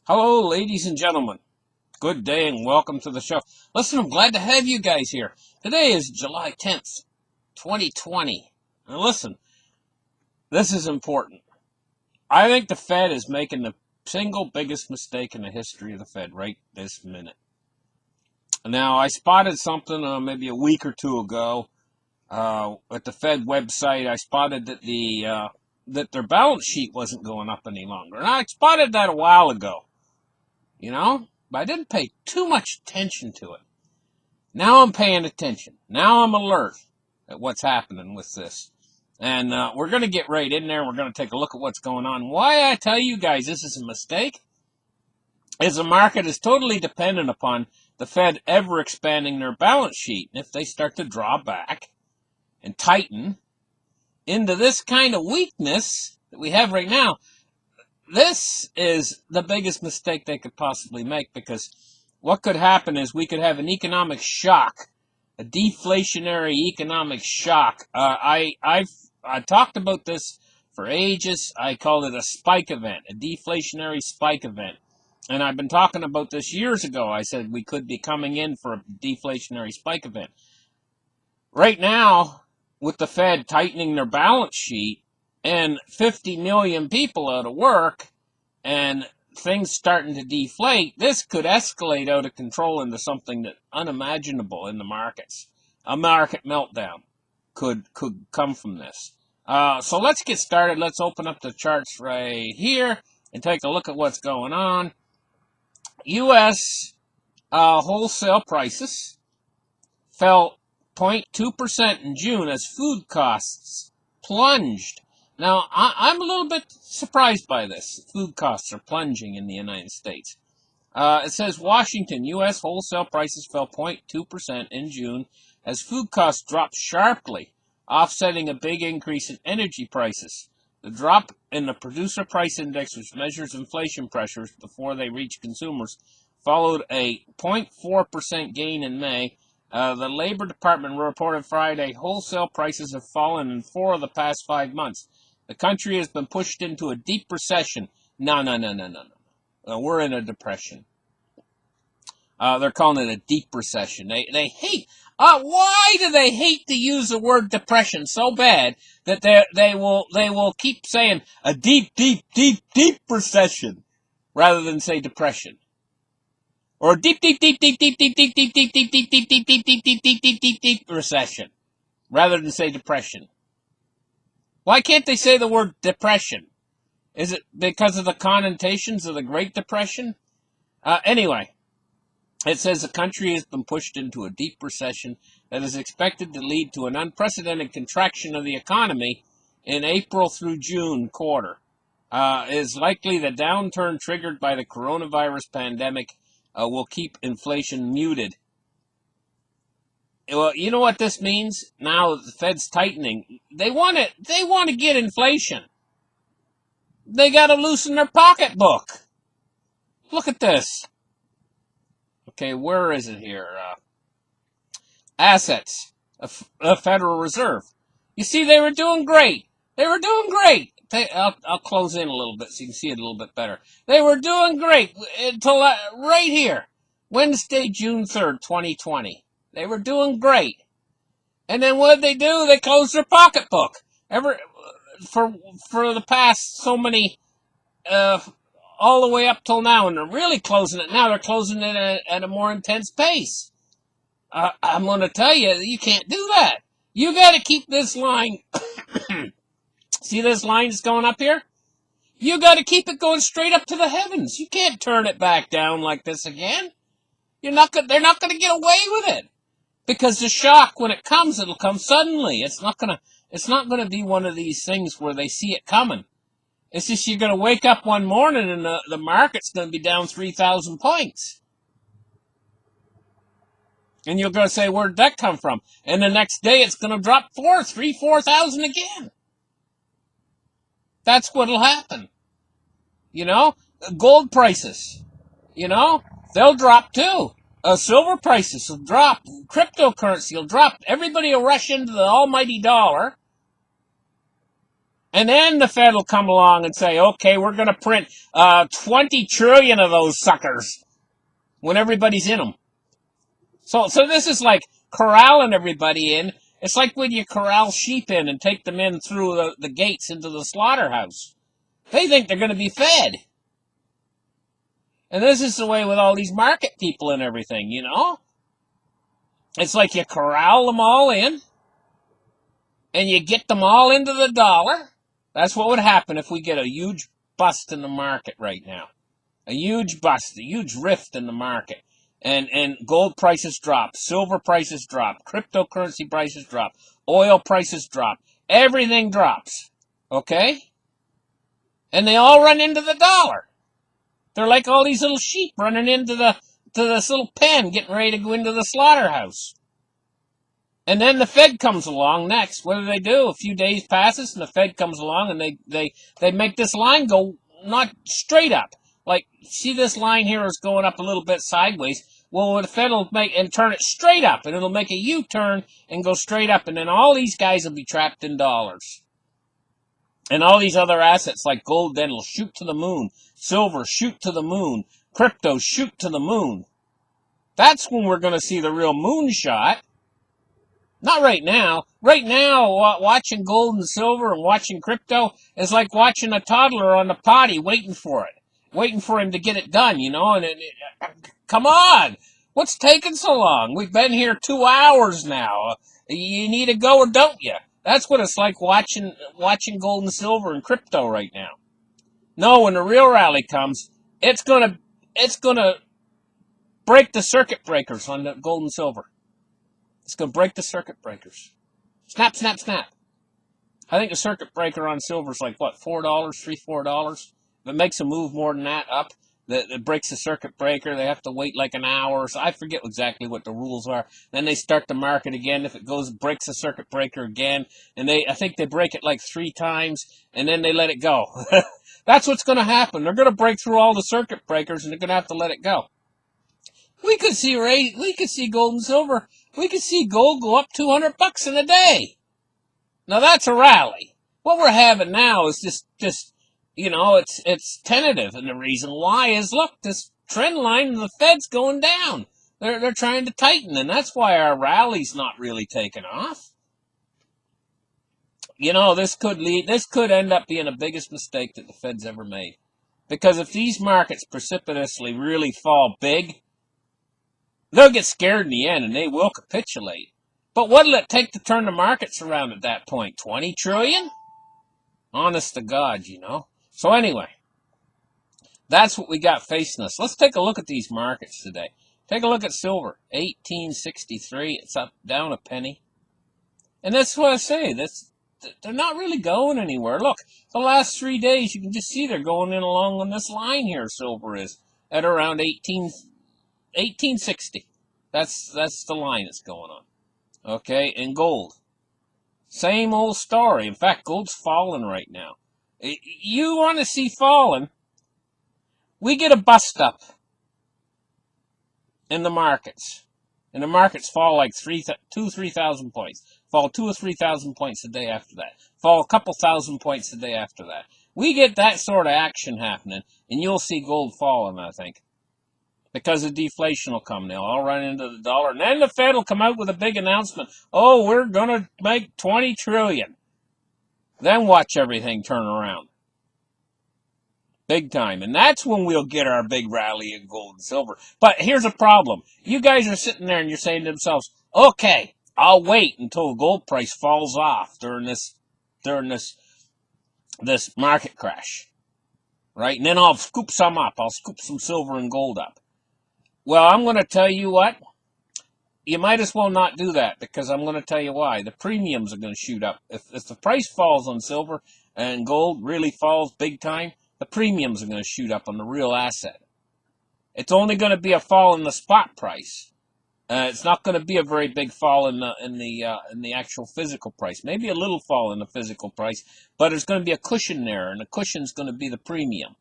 Hello, ladies and gentlemen. Good day and welcome to the show. Listen, I'm glad to have you guys here. Today is July 10th, 2020. Now listen, this is important. I think the Fed is making the single biggest mistake in the history of the Fed right this minute. Now, I spotted something maybe a week or two ago at the Fed website. I spotted that their balance sheet wasn't going up any longer. And I spotted that a while ago. But I didn't pay too much attention to it. Now I'm paying attention. Now I'm alert at what's happening with this. And we're going to get right in there. We're going to take a look at what's going on. Why I tell you guys this is a mistake is the market is totally dependent upon the Fed ever expanding their balance sheet. And if they start to draw back and tighten into this kind of weakness that we have right now, this is the biggest mistake they could possibly make, because what could happen is we could have an economic shock, a deflationary economic shock. I've talked about this for ages. I call it a spike event, a deflationary spike event. And I've been talking about this years ago. I said we could be coming in for a deflationary spike event. Right now, with the Fed tightening their balance sheet, and 50 million people out of work, and things starting to deflate, this could escalate out of control into something that unimaginable in the markets. A market meltdown could come from this. So let's get started. Let's open up the charts right here and take a look at what's going on. U.S. Wholesale prices fell 0.2% in June as food costs plunged. Now, I'm a little bit surprised by this. Food costs are plunging in the United States. It says Washington, U.S. wholesale prices fell 0.2% in June as food costs dropped sharply, offsetting a big increase in energy prices. The drop in the producer price index, which measures inflation pressures before they reach consumers, followed a 0.4% gain in May. The Labor Department reported Friday wholesale prices have fallen in 4 of the past 5 months. The country has been pushed into a deep recession. No. We're in a depression. They're calling it a deep recession. They hate. Why do they hate to use the word depression so bad that they will keep saying a deep recession rather than say depression, or a deep recession rather than say depression? Why can't they say the word depression? Is it because of the connotations of the Great Depression? Anyway, it says the country has been pushed into a deep recession that is expected to lead to an unprecedented contraction of the economy in April through June quarter. It is likely the downturn triggered by the coronavirus pandemic will keep inflation muted. Well, you know what this means? Now the Fed's tightening. They want to get inflation. They got to loosen their pocketbook. Look at this. Okay, where is it here? Assets. A Federal Reserve. You see, they were doing great. I'll close in a little bit so you can see it a little bit better. They were doing great until right here. Wednesday, June 3rd, 2020. They were doing great. And then what did they do? They closed their pocketbook. For the past so many, all the way up till now, and they're really closing it now. They're closing it at a more intense pace. I'm going to tell you, you can't do that. You got to keep this line. See this line that's going up here? You got to keep it going straight up to the heavens. You can't turn it back down like this again. They're not going to get away with it. Because the shock, when it comes, it'll come suddenly. It's not gonna be one of these things where they see it coming. It's just you're gonna wake up one morning and the market's gonna be down 3,000 points. And you're gonna say, where'd that come from? And the next day it's gonna drop 4,000 again. That's what'll happen. Gold prices, they'll drop too. Silver prices will drop. Cryptocurrency will drop. Everybody will rush into the almighty dollar. And then the Fed will come along and say, okay, we're going to print 20 trillion of those suckers when everybody's in them. So this is like corralling everybody in. It's like when you corral sheep in and take them in through the gates into the slaughterhouse. They think they're going to be fed. And this is the way with all these market people and everything, you know? It's like you corral them all in, and you get them all into the dollar. That's what would happen if we get a huge bust in the market right now. A huge bust, a huge rift in the market. And gold prices drop, silver prices drop, cryptocurrency prices drop, oil prices drop. Everything drops. Okay? And they all run into the dollar. They're like all these little sheep running into this little pen, getting ready to go into the slaughterhouse. And then the Fed comes along next. What do? A few days passes, and the Fed comes along, and they make this line go not straight up. Like, see this line here is going up a little bit sideways. Well, the Fed will make and turn it straight up, and it'll make a U-turn and go straight up, and then all these guys will be trapped in dollars. And all these other assets like gold then will shoot to the moon. Silver, shoot to the moon. Crypto, shoot to the moon. That's when we're going to see the real moonshot. Not right now. Right now, watching gold and silver and watching crypto is like watching a toddler on the potty waiting for it. Waiting for him to get it done, you know? Come on! What's taking so long? We've been here 2 hours now. You need to go or don't you? That's what it's like watching gold and silver and crypto right now. No, when the real rally comes, it's gonna break the circuit breakers on the gold and silver. It's gonna break the circuit breakers. Snap, snap, snap. I think the circuit breaker on silver is like what, $4, $4. If it makes a move more than that up, that breaks the circuit breaker, they have to wait like an hour. So I forget exactly what the rules are. Then they start the market again. If it breaks the circuit breaker again, and I think they break it like 3 times, and then they let it go. That's what's going to happen. They're going to break through all the circuit breakers, and they're going to have to let it go. We could see gold and silver. We could see gold go up $200 in a day. Now that's a rally. What we're having now is just you know, it's tentative, and the reason why is, look, this trend line and the Fed's going down. They're trying to tighten, and that's why our rally's not really taking off. You know, this could end up being the biggest mistake that the Fed's ever made. Because if these markets precipitously really fall big, they'll get scared in the end, and they will capitulate. But what'll it take to turn the markets around at that point? 20 trillion? Honest to God, you know. So anyway, that's what we got facing us. Let's take a look at these markets today. Take a look at silver, 1863. It's up, down a penny. And that's what I say. They're not really going anywhere. Look, the last 3 days, you can just see they're going in along on this line here. Silver is at around 1860. That's the line that's going on. Okay, and gold. Same old story. In fact, gold's falling right now. You want to see falling? We get a bust up in the markets. And the markets fall like 3,000 points. Fall 2,000 or 3,000 points a day after that. Fall a couple thousand points a day after that. We get that sort of action happening, and you'll see gold falling, I think. Because the deflation will come. They'll all run into the dollar. And then the Fed will come out with a big announcement. Oh, we're going to make 20 trillion. Then watch everything turn around. Big time. And that's when we'll get our big rally in gold and silver. But here's a problem. You guys are sitting there and you're saying to yourselves, okay, I'll wait until the gold price falls off during this market crash. Right? And then I'll scoop some up. I'll scoop some silver and gold up. Well, I'm going to tell you what. You might as well not do that, because I'm going to tell you why. The premiums are going to shoot up. If the price falls on silver and gold really falls big time, the premiums are going to shoot up on the real asset. It's only going to be a fall in the spot price. It's not going to be a very big fall in the actual physical price. Maybe a little fall in the physical price, but there's going to be a cushion there, and the cushion's going to be the premium.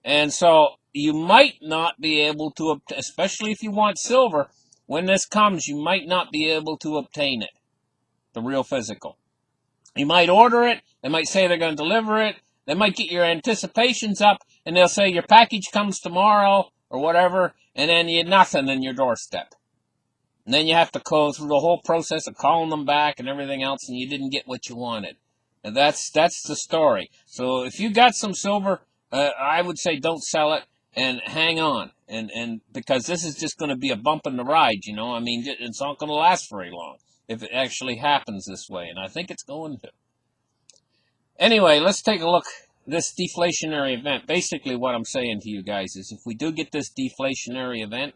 And so you might not be able to, especially if you want silver, when this comes, you might not be able to obtain it, the real physical. You might order it. They might say they're going to deliver it. They might get your anticipations up, and they'll say your package comes tomorrow or whatever, and then you had nothing in your doorstep. And then you have to go through the whole process of calling them back and everything else, and you didn't get what you wanted. And that's the story. So if you got some silver, I would say don't sell it and hang on, and because this is just going to be a bump in the ride. I mean, it's not going to last very long if it actually happens this way, and I think it's going to. Anyway, let's take a look at this deflationary event. Basically, what I'm saying to you guys is if we do get this deflationary event,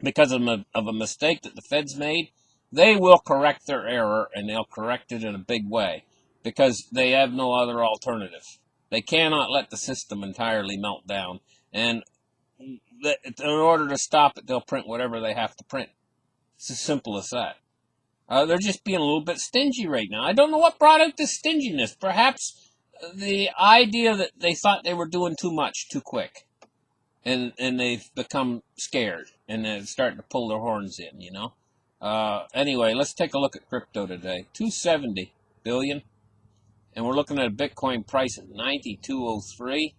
because of a mistake that the Fed's made, they will correct their error, and they'll correct it in a big way because they have no other alternative. They cannot let the system entirely melt down, and in order to stop it, they'll print whatever they have to print. It's as simple as that. They're just being a little bit stingy right now. I don't know what brought out this stinginess. Perhaps the idea that they thought they were doing too much too quick. And they've become scared, and they're starting to pull their horns in, Anyway, let's take a look at crypto today. 270 billion, and we're looking at a Bitcoin price at 92.03.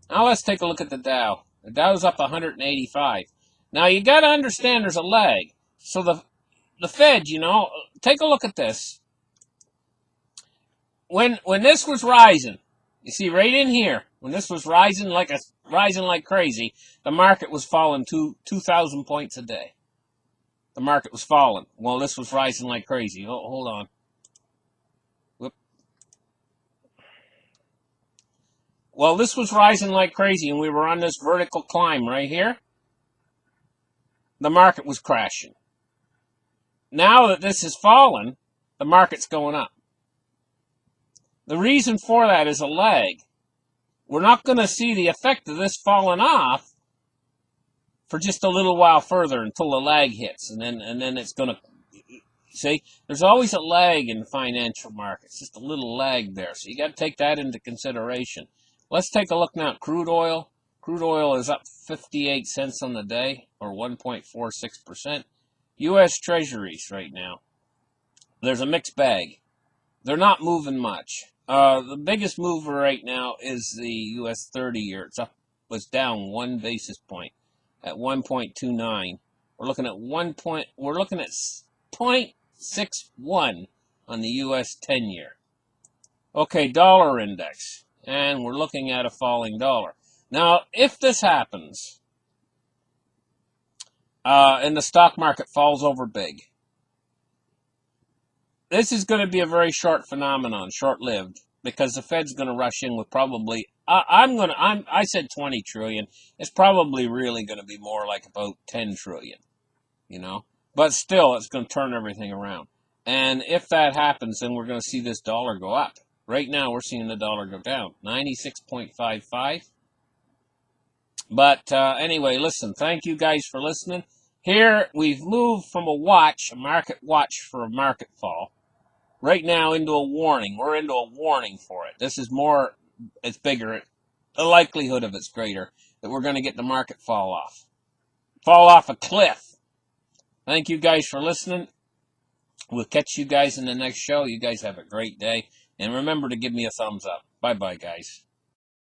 Now let's take a look at the Dow. The Dow's up 185. Now you got to understand there's a lag. So the Fed, take a look at this. When this was rising, you see right in here, when this was rising like crazy, the market was falling 2,000 points a day. The market was falling. Well, this was rising like crazy. Hold on. Whoop. Well, this was rising like crazy, and we were on this vertical climb right here. The market was crashing. Now that this has fallen, the market's going up. The reason for that is a lag. We're not going to see the effect of this falling off for just a little while further until the lag hits, and then it's going to see. There's always a lag in financial markets, just a little lag there, so you got to take that into consideration. Let's take a look now at crude oil. Crude oil is up 58 cents on the day, or 1.46%. U.S. Treasuries right now, there's a mixed bag. They're not moving much. The biggest mover right now is the U.S. 30-year. Was down 1 basis point at 1.29. We're looking at 0.61 on the U.S. 10-year. Okay, dollar index, and we're looking at a falling dollar. Now, if this happens, and the stock market falls over big, this is going to be a very short phenomenon, short-lived, because the Fed's going to rush in with probably, I said 20 trillion. It's probably really going to be more like about 10 trillion, But still, it's going to turn everything around. And if that happens, then we're going to see this dollar go up. Right now, we're seeing the dollar go down, 96.55. But anyway, listen, thank you guys for listening. Here, we've moved from a market watch for a market fall, right now into a warning. We're into a warning for it. This is more, it's bigger. The likelihood of it's greater that we're going to get the market fall off a cliff. Thank you guys for listening. We'll catch you guys in the next show. You guys have a great day. And remember to give me a thumbs up. Bye-bye, guys.